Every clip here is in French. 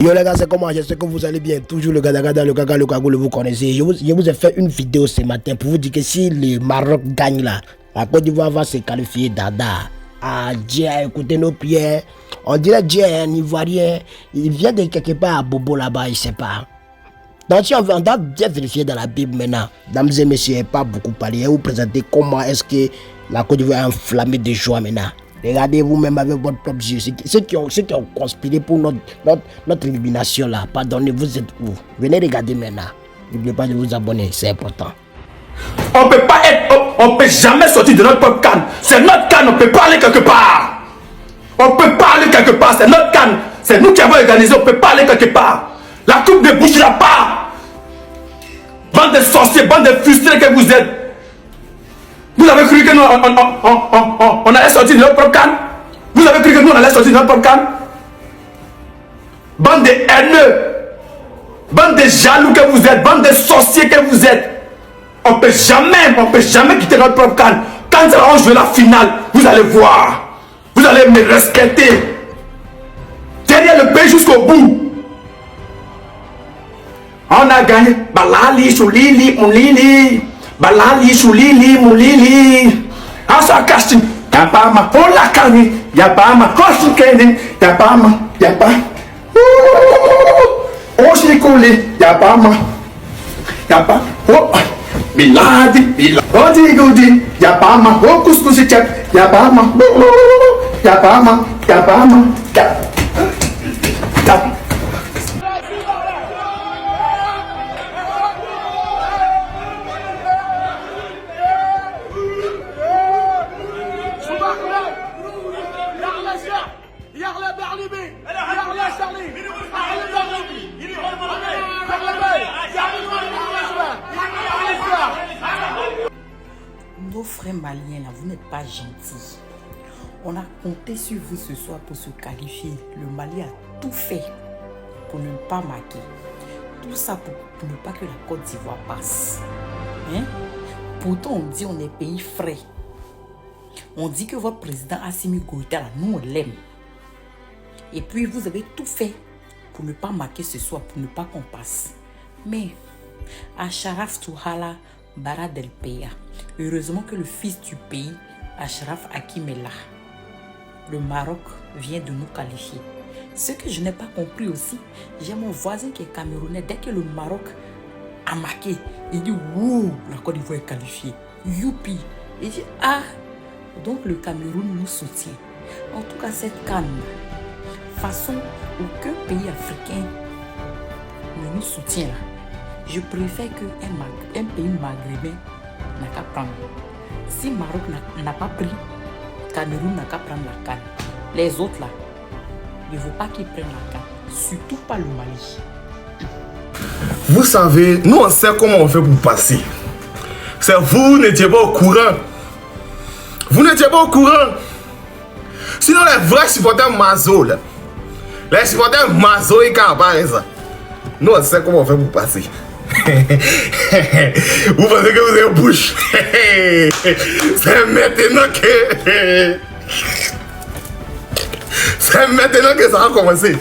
Yo les gars, c'est comment? J'espère que vous allez bien. Toujours le Gadagada, le Gaga, le Kago, vous connaissez. Je vous ai fait une vidéo ce matin pour vous dire que si le Maroc gagne là, la Côte d'Ivoire va se qualifier dada. Ah, Dieu a écouté nos prières. On dirait Dieu est un Ivoirien. Il vient de quelque part à Bobo là-bas, il sait pas. Donc si on doit bien vérifier dans la Bible maintenant. Dames et messieurs, pas beaucoup parlé. Vous présenter comment est-ce que la Côte d'Ivoire est enflammée de joie maintenant. Regardez vous-même avec votre propre yeux. Ceux qui ont conspiré pour notre élimination là, pardonnez, vous êtes où? Venez regarder maintenant. N'oubliez pas de vous abonner, c'est important. On peut pas être, on peut jamais sortir de notre propre canne. C'est notre canne, on peut pas aller quelque part. On peut pas aller quelque part, c'est notre canne. C'est nous qui avons organisé, on peut pas aller quelque part. La coupe ne bougera pas. Bande de sorciers, bande de frustrés que vous êtes. Vous avez cru que nous, on allait sortir de notre propre canne? Vous avez cru que nous, on allait sortir de notre propre canne? Bande de haineux, bande de jaloux que vous êtes, bande de sorciers que vous êtes. On peut jamais quitter notre propre canne. Quand on joue la finale, vous allez voir. Vous allez me respecter. Derrière le pays jusqu'au bout. On a gagné. Balali, choulili, moulili. Balali, choulili, moulili. Asa casting. Yapama, oh la kani. Yapama, oh chikene. Yapama, yapama. Oh chikoli. Yapama. Yapama, oh. Biladi, biladi, gudi. Yapama, oh couscous chep. Yapama, yapama, yapama. Nos frères maliens, là, vous n'êtes pas gentils. On a compté sur vous ce soir pour se qualifier. Le Mali a tout fait pour ne pas marquer. Tout ça pour ne pas que la Côte d'Ivoire passe. Hein? Pourtant, on dit on est pays frais. On dit que votre président Assimi Goïta, nous on l'aime. Et puis vous avez tout fait pour ne pas marquer ce soir, pour ne pas qu'on passe. Mais, Acharaf Touhala Bara del Peya. Heureusement que le fils du pays, Achraf Hakim, est là. Le Maroc vient de nous qualifier. Ce que je n'ai pas compris aussi, j'ai mon voisin qui est camerounais. Dès que le Maroc a marqué, il dit « Wouh, la Côte d'Ivoire est qualifiée. Youpi !» Il dit « Ah, donc le Cameroun nous soutient. » En tout cas, cette canne, façon aucun pays africain ne nous soutient là. Je préfère qu'un pays maghrébin n'a qu'à prendre. Si Maroc n'a pas pris, Cameroun n'a qu'à prendre la canne. Les autres là, il ne faut pas qu'ils prennent la canne. Surtout pas le Mali. Vous savez, nous on sait comment on fait pour passer. C'est vous n'étiez pas au courant. Vous n'étiez pas au courant. Sinon les vrais supporters Mazo là, les supporters Mazo et Campagne, nous on sait comment on fait pour passer. Vous pensez que vous avez bouche? C'est maintenant que ça va commencer.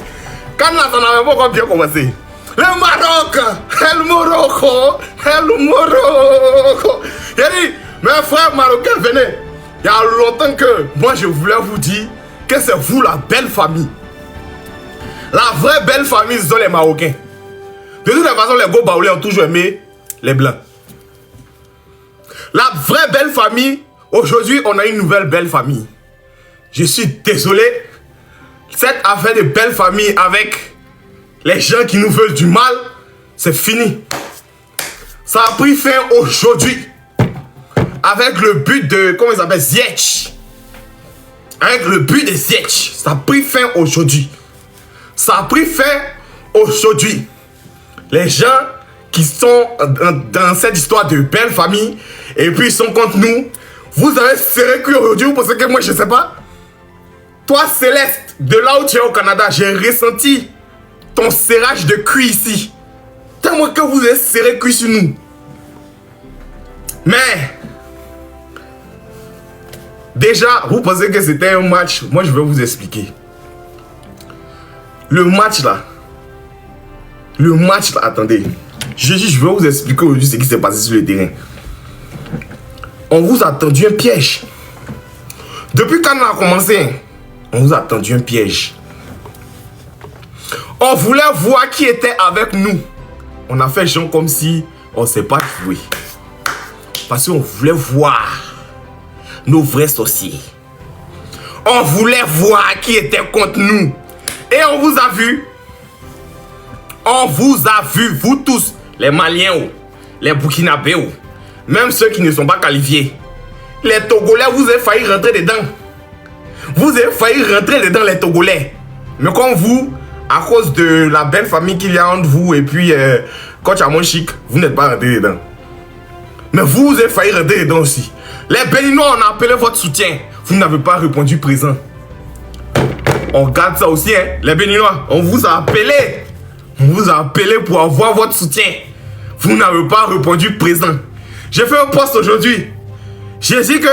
Quand là, ça n'avait pas encore bien commencé. Le Maroc, le Morocco. J'ai dit, mes frères marocains, venez. Il y a longtemps que moi je voulais vous dire que c'est vous la belle famille. La vraie belle famille, ce sont les Marocains. De toute façon, les go baoulés ont toujours aimé les blancs. La vraie belle famille, aujourd'hui, on a une nouvelle belle famille. Je suis désolé. Cette affaire de belle famille avec les gens qui nous veulent du mal, c'est fini. Ça a pris fin aujourd'hui. Avec le but de, comment il s'appelle, Ziyech. Avec le but de Ziyech. Ça a pris fin aujourd'hui. Ça a pris fin aujourd'hui. Les gens qui sont dans cette histoire de belle famille et puis ils sont contre nous, vous avez serré cuir aujourd'hui, vous pensez que moi je sais pas? Toi Céleste, de là où tu es au Canada, j'ai ressenti ton serrage de cuir ici. Tellement que vous avez serré cuir sur nous. Mais déjà, vous pensez que c'était un match? Moi je vais vous expliquer. Le match là, Le match, là, attendez. Je vais vous expliquer aujourd'hui ce qui s'est passé sur le terrain. On vous a tendu un piège. Depuis quand on a commencé, on vous a tendu un piège. On voulait voir qui était avec nous. On a fait genre comme si on ne sait pas jouer. Parce qu'on voulait voir nos vrais sorciers. On voulait voir qui était contre nous. Et on vous a vu. On vous a vu, vous tous, les Maliens, les Burkinabés, même ceux qui ne sont pas qualifiés. Les Togolais, vous avez failli rentrer dedans. Vous avez failli rentrer dedans, les Togolais. Mais comme vous, à cause de la belle famille qu'il y a entre vous et puis Coach Amon Chic, vous n'êtes pas rentré dedans. Mais vous avez failli rentrer dedans aussi. Les Béninois, on a appelé votre soutien. Vous n'avez pas répondu présent. On garde ça aussi, hein. Les Béninois, on vous a appelé. On vous a appelé pour avoir votre soutien. Vous n'avez pas répondu présent. J'ai fait un post aujourd'hui. J'ai dit que,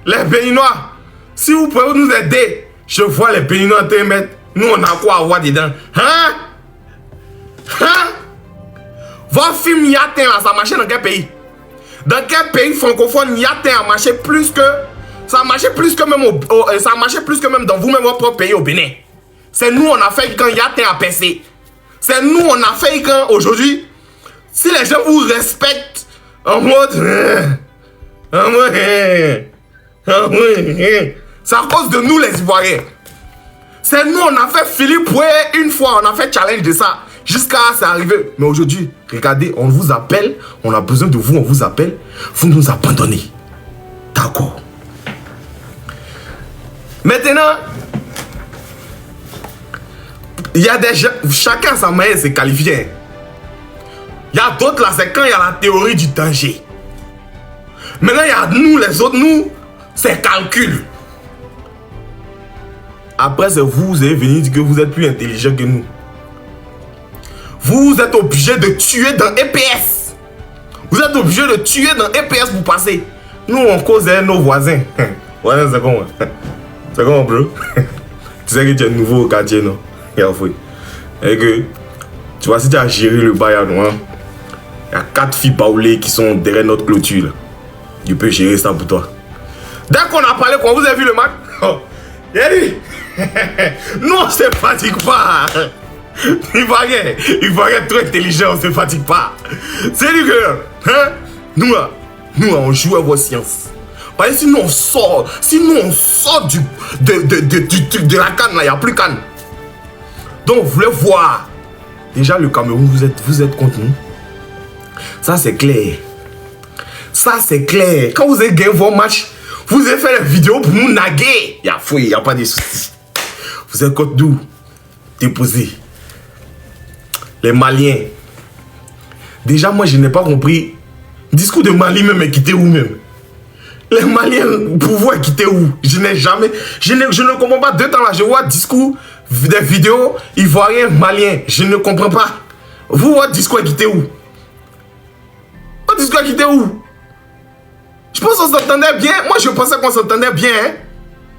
les Béninois, si vous pouvez nous aider, je vois les Béninois te mettre. Nous, on a quoi à voir dedans? Hein? Votre film Yatin, ça marchait dans quel pays? Dans quel pays francophone Yatin a marché plus que... Ça a marché plus que même, ça a marché plus que même dans vous-même votre propre pays au Bénin. C'est nous, on a fait quand Yatin a percé. C'est nous, on a fait quand aujourd'hui, si les gens vous respectent en mode... c'est à cause de nous les Ivoiriens. C'est nous, on a fait Philippe Pouet une fois, on a fait challenge de ça. Jusqu'à c'est arrivé. Mais aujourd'hui, regardez, on vous appelle, on a besoin de vous, on vous appelle. Vous nous abandonnez. D'accord. Maintenant, il y a des gens, chacun sa manière de se qualifier. Il y a d'autres là, c'est quand il y a la théorie du danger. Maintenant, il y a nous, les autres, nous, c'est calcul. Après, c'est vous allez venir dire que vous êtes plus intelligent que nous. Vous êtes obligé de tuer dans EPS. Vous êtes obligé de tuer dans EPS pour passer. Nous, on cause nos voisins. Ouais, c'est comment? C'est comment, bro? Tu sais que tu es nouveau au quartier, non? Et que, tu vois, si tu as géré le bail à nous, il y a 4 filles baoulées qui sont derrière notre clôture. Là. Tu peux gérer ça pour toi. Dès qu'on a parlé, quand vous avez vu le match, il a dit, nous on se fatigue pas. Il va être trop intelligent, on se fatigue pas. C'est du que, hein? Nous on joue à vos sciences. Parce que si nous on sort, de la canne là, il n'y a plus canne. Donc vous voulez voir. Déjà le Cameroun, vous êtes contre nous. Ça c'est clair. Ça c'est clair. Quand vous avez gagné vos matchs, vous avez fait les vidéos pour nous naguer. Il n'y a pas de soucis. Vous êtes contre nous. Déposé. Les Maliens. Déjà moi je n'ai pas compris. Le discours de Mali même est quitté où même? Les Maliens, pour vous est quitté où? Je ne comprends pas. 2 temps là, je vois discours, des vidéos ivoiriens, maliens. Je ne comprends pas. Vous, votre discours est quitté où? Votre discours est quitté où? Je pense qu'on s'entendait bien. Moi, je pensais qu'on s'entendait bien. Hein?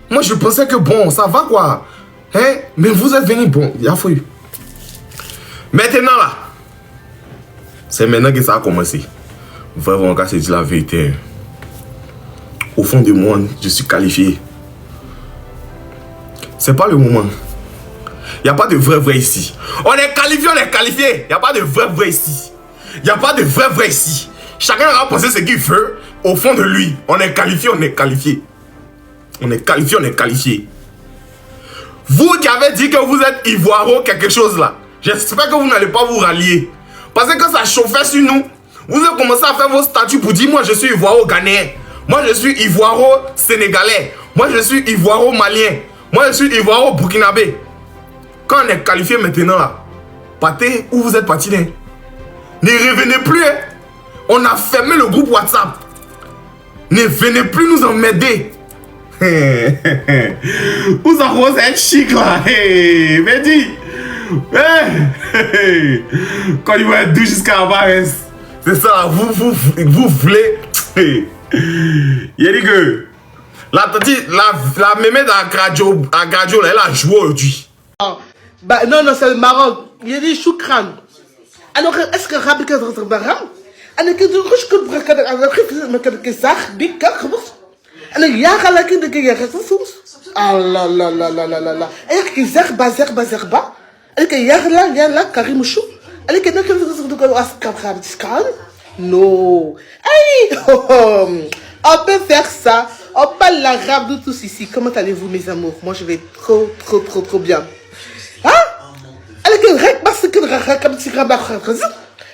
Moi, je pensais que bon, ça va quoi. Hein? Mais vous êtes venus, bon, il y a fouillé. Maintenant là, c'est maintenant que ça a commencé. Vraiment, quand c'est dit la vérité. Au fond de moi, je suis qualifié. C'est pas le moment. Il n'y a pas de vrai ici. On est qualifié, on est qualifié. Il n'y a pas de vrai ici. Il n'y a pas de vrai ici. Chacun va penser ce qu'il veut au fond de lui. On est qualifié, on est qualifié. On est qualifié, on est qualifié. Vous qui avez dit que vous êtes Ivoiro quelque chose là, j'espère que vous n'allez pas vous rallier. Parce que quand ça chauffait sur nous, vous avez commencé à faire vos statuts pour dire moi je suis Ivoiro ghanéen. Moi je suis Ivoiro sénégalais. Moi je suis Ivoiro malien. Moi je suis Ivoiro burkinabé. Quand on est qualifié maintenant là, partez où vous êtes parti là. Ne revenez plus. Hein. On a fermé le groupe WhatsApp. Ne venez plus nous emmerder. Vous en commencez à être chic là. Hey, Mehdi. Hey. Quand il va être doux jusqu'à Alvarez. C'est ça, vous voulez. Il a dit que la mémé à Gradio, elle a joué aujourd'hui. Bah non, c'est le Maroc. il dit choukran. Alors, est-ce que Rabbi Kadram? أنا كده خش كده بكده أنا خفت ما كده كساخ بيك خبص أنا يا خلا كده كده خفوس الله لا لا لا لا لا لا أنا كساخ بازخ بازخ با أنا كده يا خلا يا لا كريم شو أنا كده كده كده أسكاب خابس كان non aïe on peut faire ça on parle l'arabe de tous ici comment allez-vous mes amours moi je vais trop bien hein أنا كده رك بس كده رك بس كده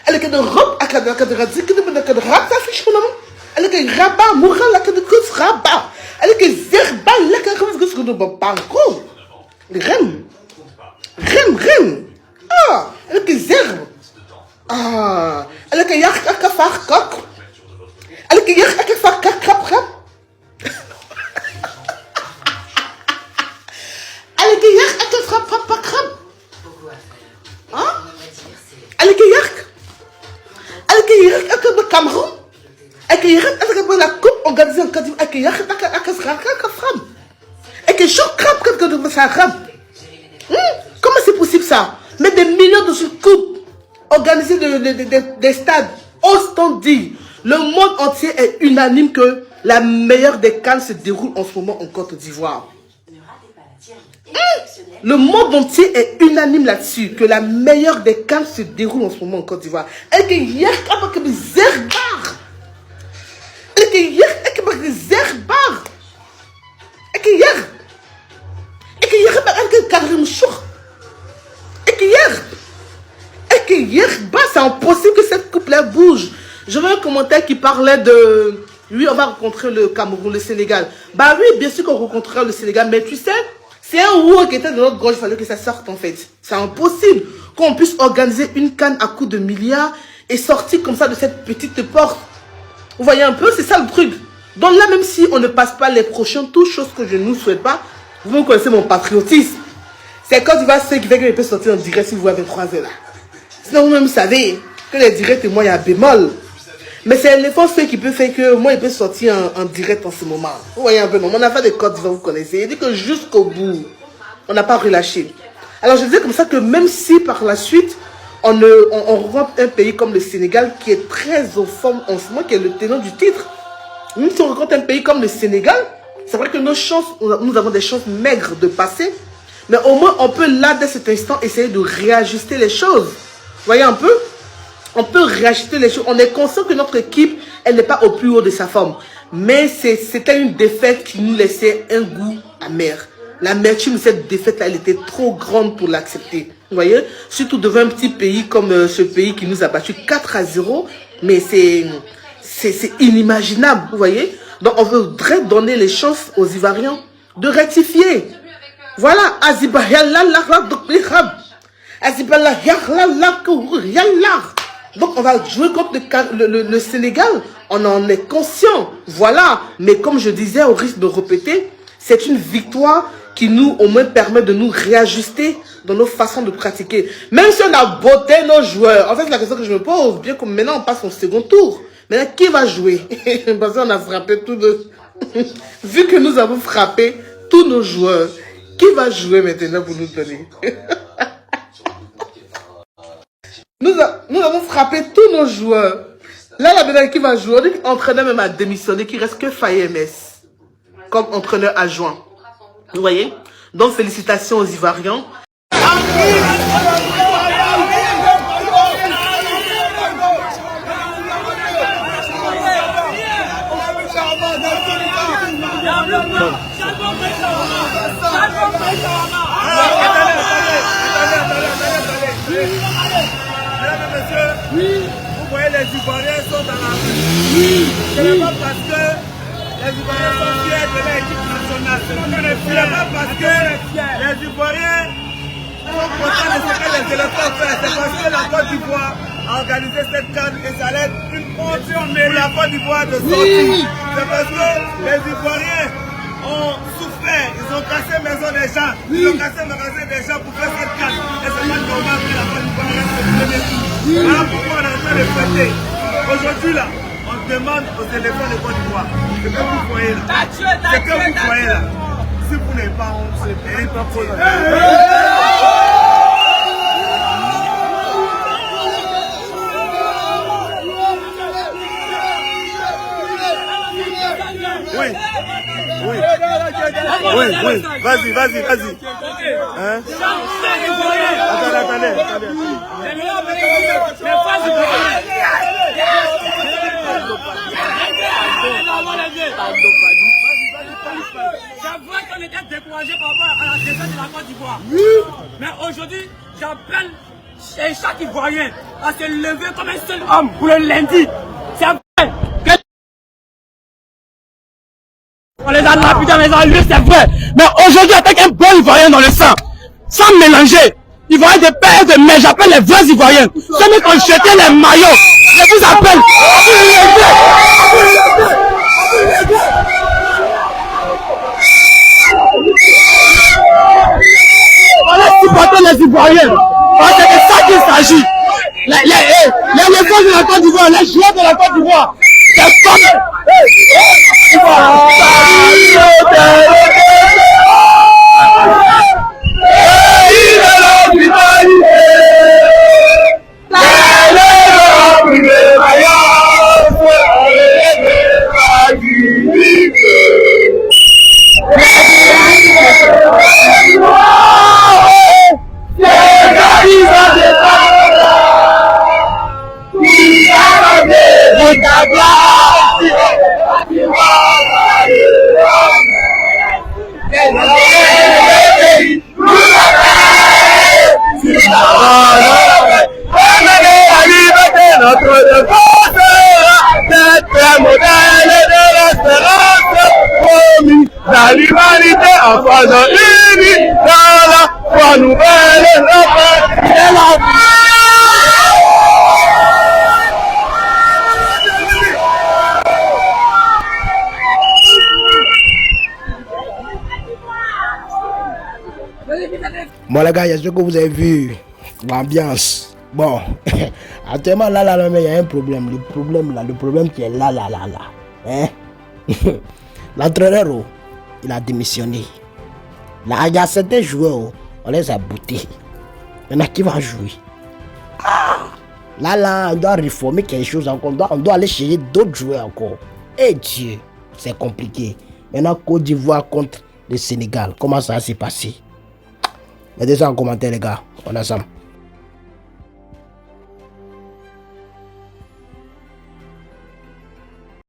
elle est de robe à cadre dit que de cadre rap ça fiche mon nom elle est que rabat mourra la cadre cause rabat elle est que zerba la cadre cause que de banco rem ah elle est que zerbe ah elle est que yak akafar kok elle est que yak akafar kak krap elle est que yak akafar papa krap hein elle est que yak le Cameroun, la coupe organisée en Côte d'Ivoire, comment c'est possible ça? Mais des millions de coupes organisées des stades, ostant dit, le monde entier est unanime que la meilleure des CAN se déroule en ce moment en Côte d'Ivoire. Le monde entier est unanime là-dessus, que la meilleure des CAN se déroule en ce moment en Côte d'Ivoire. Et que hier, avec des zerbar. Et que hier, avec des zerbar. Et que hier, avec Karim Chour. Et que hier, bah, c'est impossible que cette coupe-là bouge. Je vois un commentaire qui parlait de... Oui, on va rencontrer le Cameroun, le Sénégal. Bah oui, bien sûr qu'on rencontrera le Sénégal, mais tu sais... C'est un roi qui était de notre gorge, il fallait que ça sorte en fait. C'est impossible qu'on puisse organiser une CAN à coups de milliards et sortir comme ça de cette petite porte. Vous voyez un peu, c'est ça le truc. Donc là, même si on ne passe pas les prochains tours, chose que je ne souhaite pas, vous connaissez mon patriotisme. C'est quand tu vas ce qui fait que je peux sortir en direct si vous avez 3 heures là. Sinon vous-même savez que les directs, moi, il y a bémol. Mais c'est l'éléphant qui peut faire que moi, il peut sortir en direct en ce moment. Vous voyez un peu, non? On a fait des codes, vous connaissez. Il dit que jusqu'au bout, on n'a pas relâché. Alors, je disais comme ça que même si par la suite, on rencontre un pays comme le Sénégal qui est très au fond en ce moment, qui est le tenant du titre. Même si on rencontre un pays comme le Sénégal, c'est vrai que nos chances, nous avons des chances maigres de passer. Mais au moins, on peut là, dès cet instant, essayer de réajuster les choses. Vous voyez un peu? On peut réajuster les choses. On est conscient que notre équipe, elle n'est pas au plus haut de sa forme. Mais c'était une défaite qui nous laissait un goût amer. L'amertume de cette défaite-là, elle était trop grande pour l'accepter. Vous voyez? Surtout devant un petit pays comme ce pays qui nous a battu 4-0. Mais c'est inimaginable. Vous voyez? Donc on voudrait donner les chances aux Ivoiriens de rectifier. Voilà. Donc on va jouer contre le Sénégal, on en est conscient, voilà. Mais comme je disais, au risque de répéter, c'est une victoire qui nous, au moins, permet de nous réajuster dans nos façons de pratiquer. Même si on a botté nos joueurs, en fait, la question que je me pose, bien que maintenant on passe au second tour, maintenant qui va jouer? Parce qu'on a frappé tous nos... Vu que nous avons frappé tous nos joueurs, qui va jouer maintenant pour nous donner? Nous avons frappé tous nos joueurs. Là, la médaille qui va jouer, on dit qu'entraîneur même a démissionné, qu'il reste que Faye MS comme entraîneur adjoint. Vous voyez? Donc, félicitations aux Ivoiriens. Vous voyez, les Ivoiriens sont dans la rue. Ce n'est pas parce que les Ivoiriens sont fiers de l'équipe nationale. Ce n'est pas parce que les Ivoiriens sont contents de ce que les éléphants font. C'est parce que la Côte d'Ivoire a organisé cette CAN et ça allait être une honte pour la Côte d'Ivoire de sortir. C'est parce que les Ivoiriens ont souffert, ils ont cassé les maisons des gens, ils ont cassé les magasins des gens pour faire cette CAN. Et c'est pas normal que la Côte d'Ivoire reste au premier tour. Voilà pourquoi on est en train de fêter. Aujourd'hui là, on demande aux éléphants de Côte d'Ivoire. Ce que vous voyez là, ce que vous voyez là, si vous n'avez pas honte, c'est pas possible. Vas-y. Hein? Attendez. J'avoue qu'on était découragé par rapport à la défaite de la Côte d'Ivoire. Mais aujourd'hui, j'appelle chaque Ivoirien à se lever comme un seul homme pour le lundi. C'est vrai que on les a lapidés, mais c'est vrai. Mais aujourd'hui, avec un bon Ivoirien dans le sang, sans mélanger, Ivoiriens de père de mère, j'appelle les vrais Ivoiriens. Ceux qui ont jeté les maillots, je vous appelle à vous lever. On a supporté les Ivoiriens. C'est de ça qu'il s'agit. Les forces de la Côte d'Ivoire, les joueurs de la Côte d'Ivoire, c'est comme... La l'humanité en faisant unie dans la foi nouvelle et la paix et la Bon les gars, j'espère que vous avez vu l'ambiance. Bon, actuellement là, mais il y a un problème. Le problème qui est là. Hein? L'entraîneur, il a démissionné. Là, il y a certains joueurs, on les a boutés. Il y en a qui vont jouer. Là, on doit réformer quelque chose encore. On doit aller chercher d'autres joueurs encore. Et Dieu, c'est compliqué. Maintenant, Côte d'Ivoire contre le Sénégal. Comment ça s'est passé? Mettez ça en commentaire, les gars. On a ça.